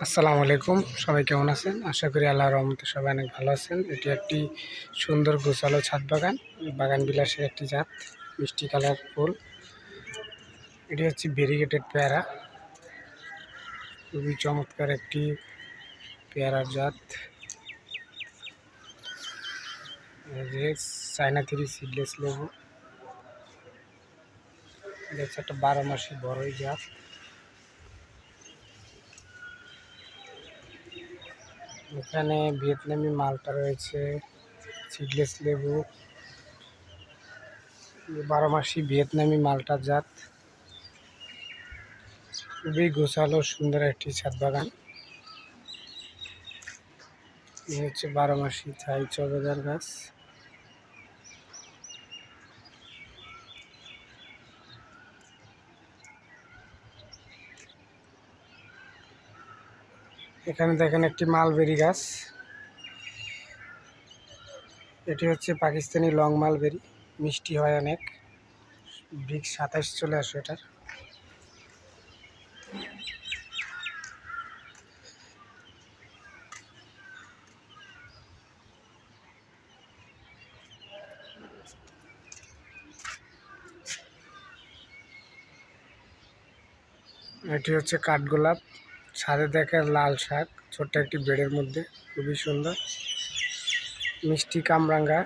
আসসালামু আলাইকুম। সবাই কেমন আছেন? আশা করি আল্লাহর রহমতে সবাই অনেক ভালো আছেন। এটি একটি সুন্দর গোছালো ছাদ বাগান, বাগান বিলাসের একটি জাত, মিষ্টি কালার ফুল। এটি হচ্ছে ভেরিগেটেড পেয়ারা, খুবই চমৎকার একটি পেয়ারার জাত। এই যে চায়না থ্রি সিডলেস লেবু, এটা হচ্ছে একটা 12 মাসি বড়ই জাত। এখানে ভিয়েতনামি মালটা রয়েছে, সিডলেস লেবু, 12 মাসি ভিয়েতনামি মালটা জাত। খুবই গোছালো সুন্দর একটি ছাদ বাগান। এই হচ্ছে 12 মাসি থাই চবেদার গাছ। এখানে দেখেন একটি মালবেরি গাছ, এটি হচ্ছে পাকিস্তানি লং মালবেরি, মিষ্টি হয় অনেক, ব্রিক্স 27 চলে আসে এটার। এটি হচ্ছে কাঠগোলাপ, ছাদে দেখেন লাল শাক, ছোট্ট একটি বেডের মধ্যে, খুবই সুন্দর। মিষ্টি কামরাঙ্গা,